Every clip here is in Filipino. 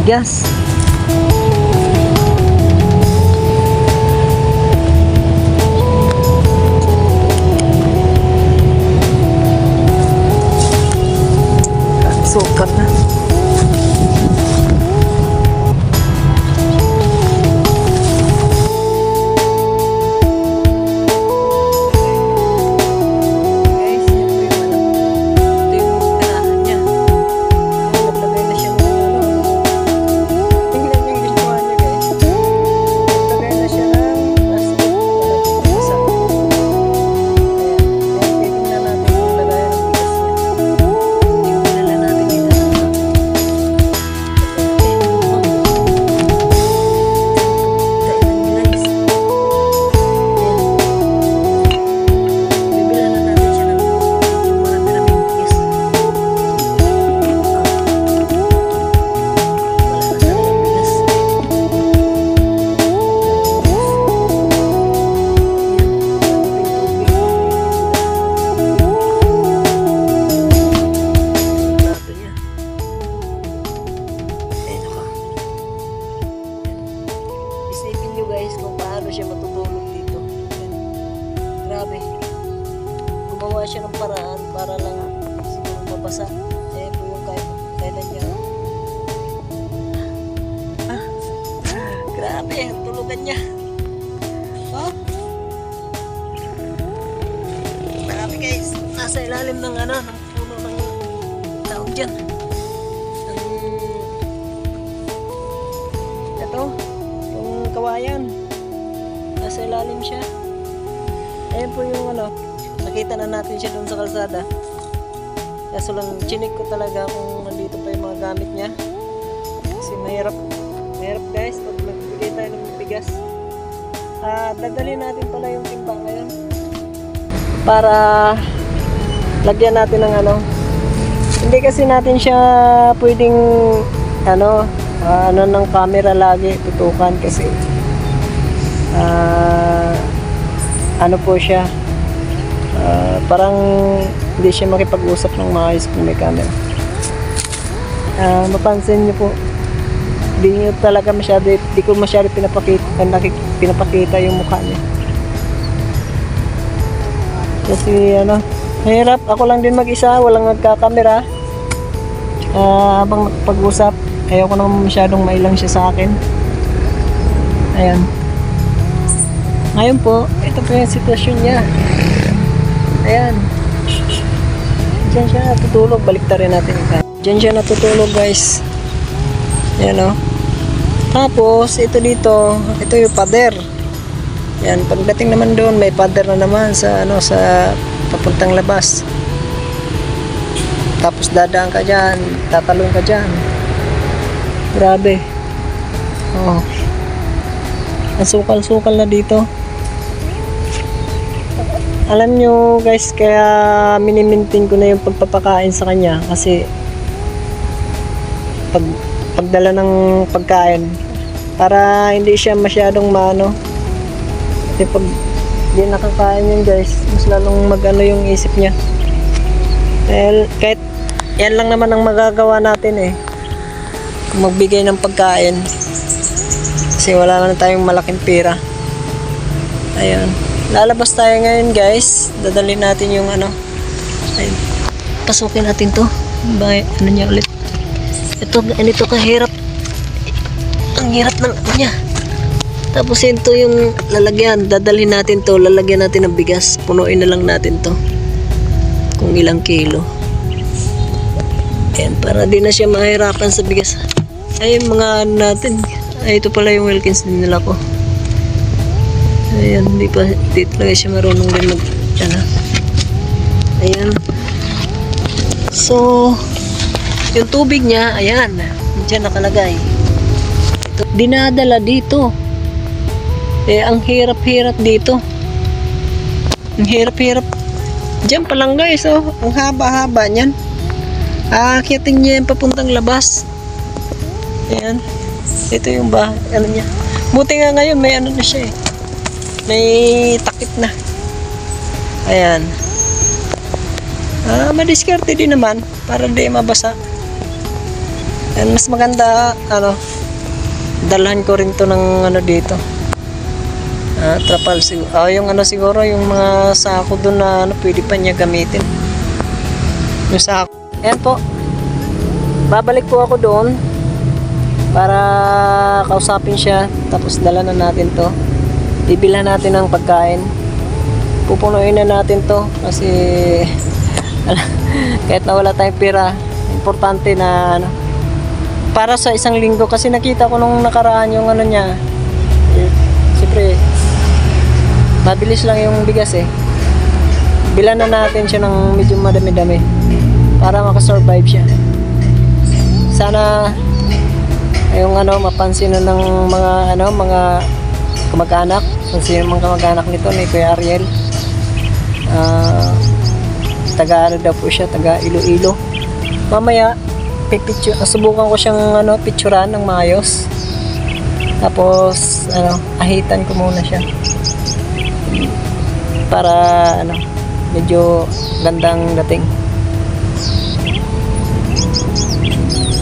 bigas. Sukat na. Grabe. Gumawa siya ng paraan para lang siguro mabasa. Eh po yung kailan niya. Grabe, tulugan niya. Oh. Grabe guys, nasa ilalim ng ng puno ng tawag dyan. Ito, yung kawayan. Nasa ilalim siya. Ayan po yung nakita na natin siya doon sa kalsada. Kaso lang chinik ko talaga kung nandito pa yung mga gamit niya. Kasi mahirap guys pag nagbigay tayo ng bigas. Dadalhin natin pala yung timba ngayon para lagyan natin ng hindi kasi natin siya pwedeng ng camera lagi tutukan kasi po siya parang hindi siya makipag-usap ng maayos kung may camera. Mapansin niyo po, hindi ko masyado pinapakita yung mukha niya kasi mahirap, ako lang din mag-isa, walang nagkakamera. Habang pag-usap, ayaw ko naman masyadong mailang siya sa akin. Ayan. Ngayon po, ito po yung sitwasyon niya. Ayan. Diyan siya natutulog. Baliktarin natin ito. Diyan siya natutulog guys. Ayan o. Tapos, ito dito, ito yung pader. Ayan, pagdating naman doon, may pader na naman sa papuntang labas. Tapos dadaan ka dyan, tatalong ka dyan. Grabe. Oh. Ang sukal-sukal na dito. Alam nyo guys, kaya minimintin ko na yung pagpapakain sa kanya kasi pagdala ng pagkain para hindi siya masyadong kasi pag hindi nakakain yun guys, mas lalong yung isip niya. Kahit yan lang naman ang magagawa natin magbigay ng pagkain kasi wala na tayong malaking pera. Ayan, lalabas tayo ngayon guys, dadalhin natin yung ayun, pasukin natin to. Niya ulit ito kahirap, ang hirap ng niya. Tapos ito yung lalagyan, dadalhin natin to, lalagyan natin ng bigas, punuin na lang natin to kung ilang kilo. Ayan, para di na siya mahirapan sa bigas. Ay, mga natin. Ay, ito pala yung Wilkins din nila ko. Ayan, di talaga siya marunong din ayan. So, yung tubig niya, ayan, dyan nakalagay. Ito, dinadala dito. Ang hirap-hirap dito. Ang hirap-hirap. Diyan pa lang guys, ang haba-haba niyan. Akitin niya yung papuntang labas. Ayan. Ito yung niya. Buti nga ngayon may na siya may takip na. Ayan. Madiskarte din naman para di mabasa. And mas maganda, ano, dalhan ko rin to ng ano dito. Trapal siguro. Yung ano siguro, yung mga sako doon na ano, pwede pa niya gamitin. Yung sako. Ayan po. Babalik po ako doon para kausapin siya. Tapos dala na natin to. Bibilhan natin ng pagkain. Pupunuin na natin to. Kasi kahit na wala tayong pera, importante na ano, para sa isang linggo. Kasi nakita ko nung nakaraan yung ano niya. Siyempre, mabilis lang yung bigas eh. Bilan na natin siya ng medyo madami-dami para makasurvive siya. Sana yung ano mapansin na ng mga ano mga kamag-anak, kung sino mga kamag-anak nito ni Kuya Ariel. Taga ano daw po siya, taga Iloilo. Mamaya subukan ko siyang ano picturean ng maayos. Tapos ano, ahitan ko muna siya. Para ano, medyo gandang dating.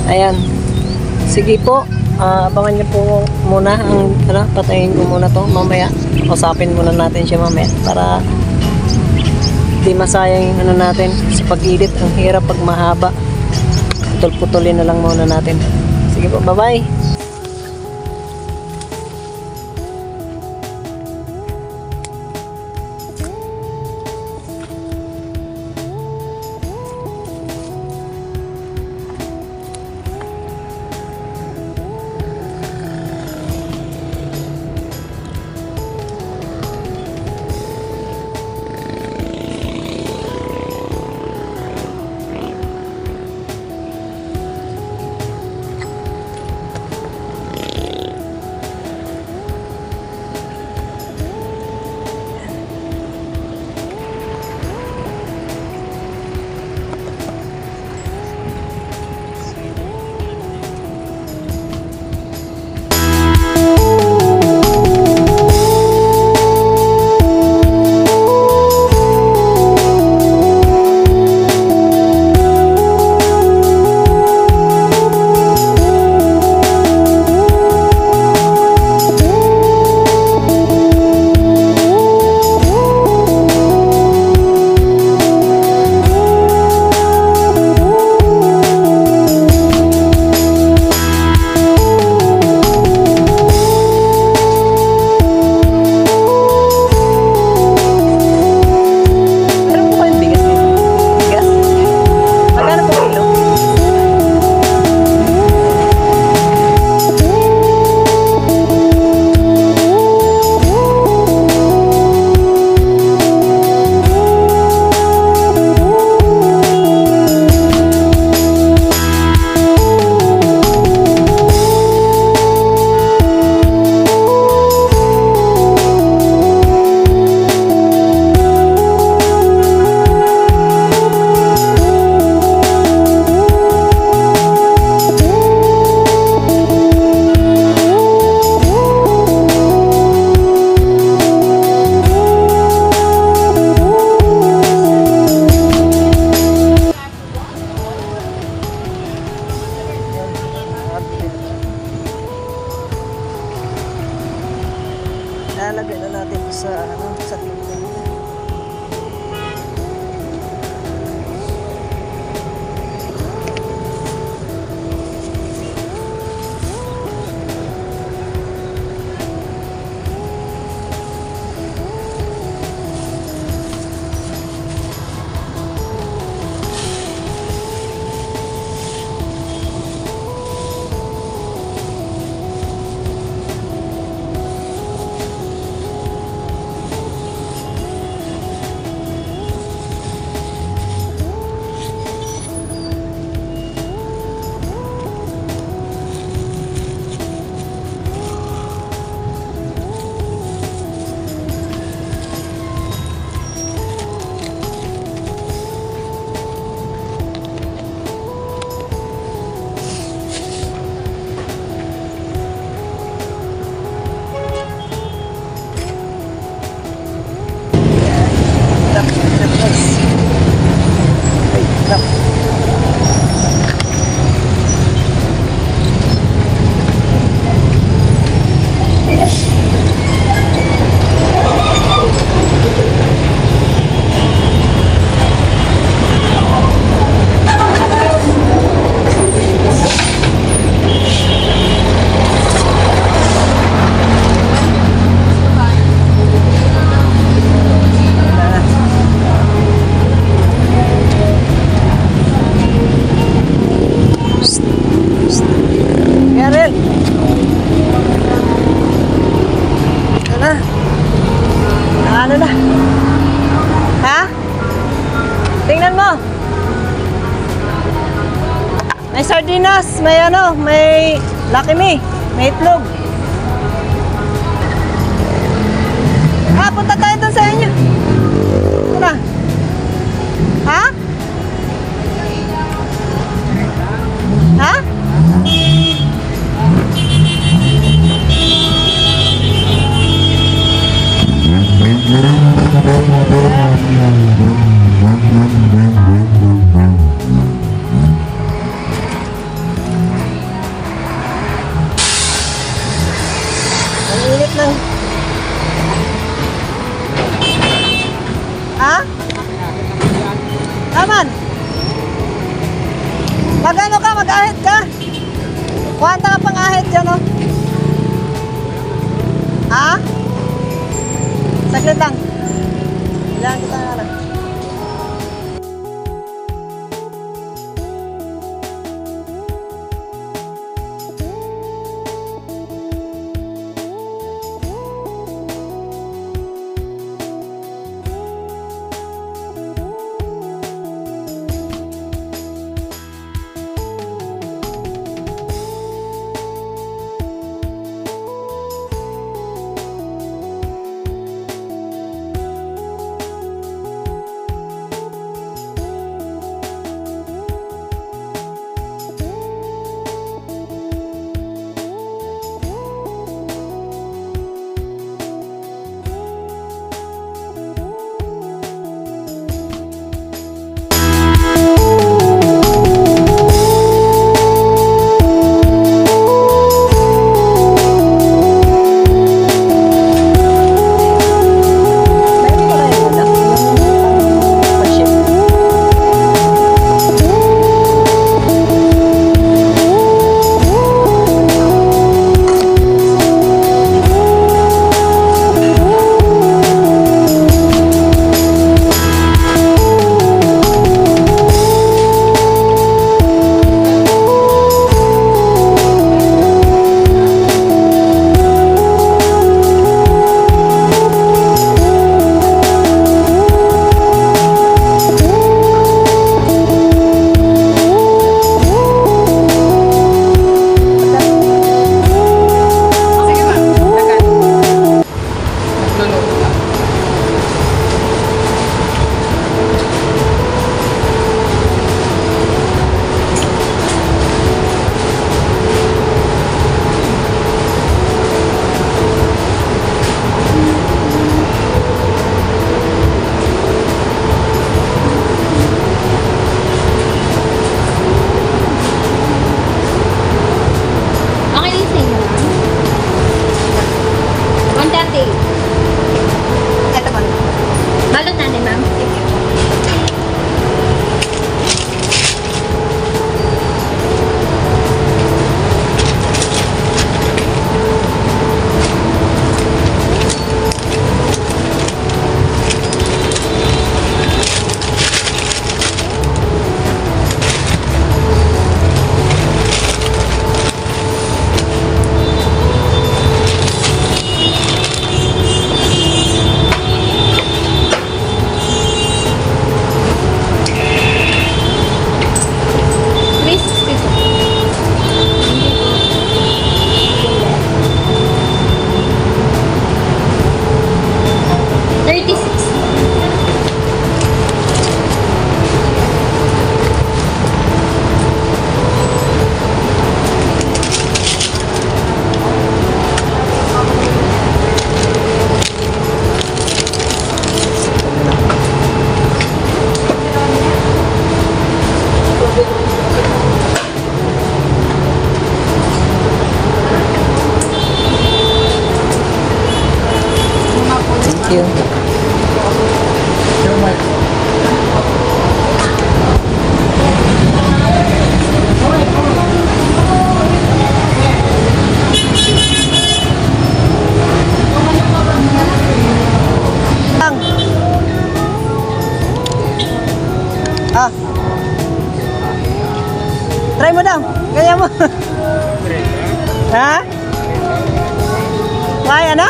Ayan. Sige po. Abangan niyo po muna ang ano, patayin ko muna to mamaya. Usapin muna natin siya mamaya para di masayang yung ano natin sa pag-edit. Ang hirap pag mahaba. Putol-putulin na lang muna natin. Sige po, bye-bye. Lalagay na natin sa ano, sa tingin. sardinas, may ano, may Lucky Me, may itlog. Punta tayo dun sa inyo. Ito na. Ha? Ha? Ang init ng... Ha? Aman? Magano ka? Mag-ahit ka? Kuwanta ka pang ahit dyan, oh. Ha? Saglit lang. Ilan kita nga lang. you. Ah. Try mo daw. Kaya mo. Ha? Kaya na?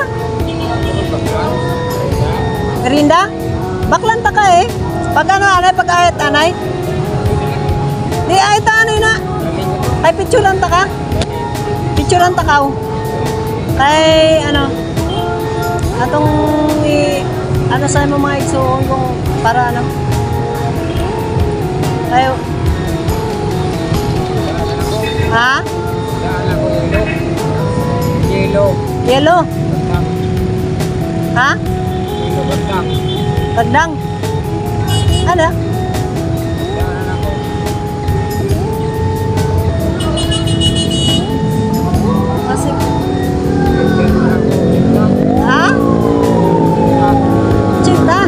Merinda? Baklanta ka eh. Pag ano anay, pag ayat anay. Di ayat anay na. Ay, picturean ta ka? Picturean ta ka. Kay, ano, atong, ano sa mo mga igsuon kung para ano. Tayo. Ha? Yellow. Yellow? Ha? Yellow bagdang. Bagdang? Ano? Kasi... Ha? Cinta?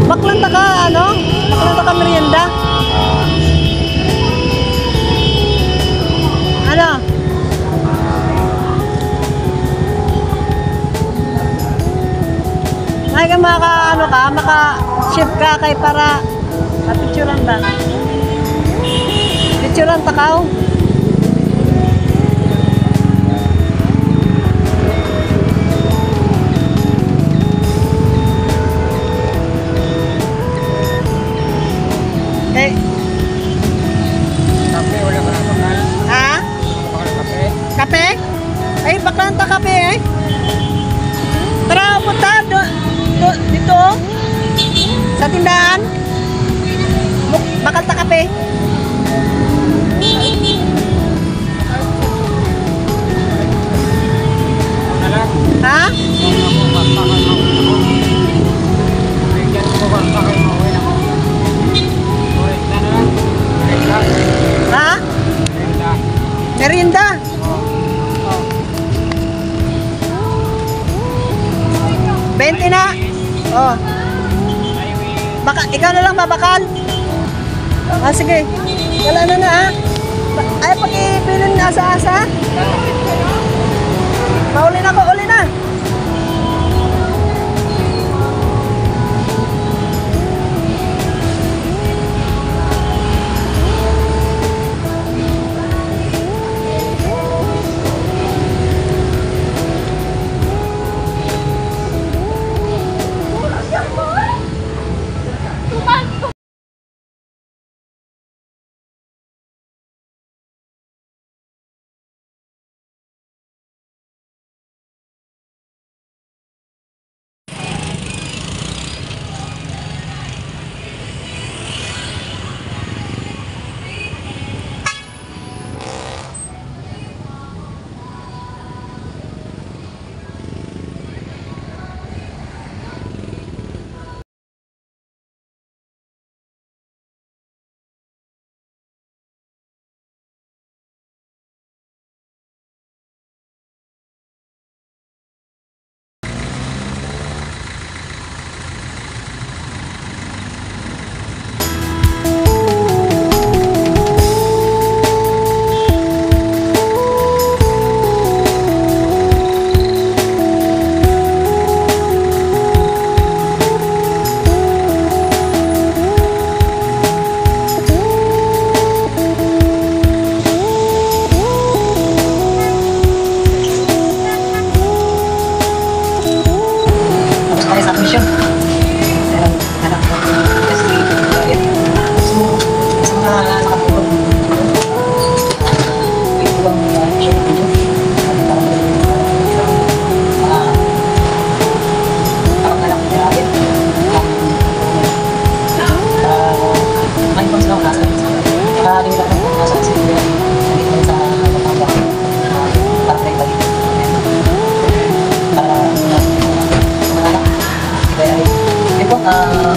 Baklan ta ka, ano? Baklan ta ka merienda? Ano? Ay ka maka, ano ka, maka-shift ka kay para picturean ba? Picturean ta ka, Eh, Kape, wala ka na bakal. ha? Bakal kape. Kape? Ay, baklan ta kape eh. Tara, punta dito oh. Sa tindahan. Bakal ta kape. Ano lang? Ha? Ako, bakal ako. Bigyan ko bakal mo. Uwi na ko. Uwi na lang. Merienda. Ha? Merienda. Merienda? Oh. 20 na. Oh. Baka, ikaw na lang babakal. Ah, sige. Wala na na ha. Ay, pag-ipilan na asa-asa. Mauli na ko, uli na.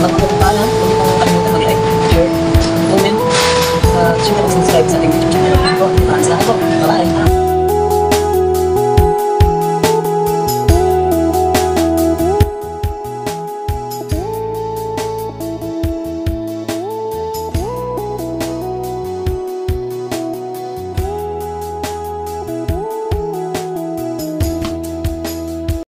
Mag-comment pa lang, huwag niyo pong kalimutan mag-like, share, comment, subscribe sa ating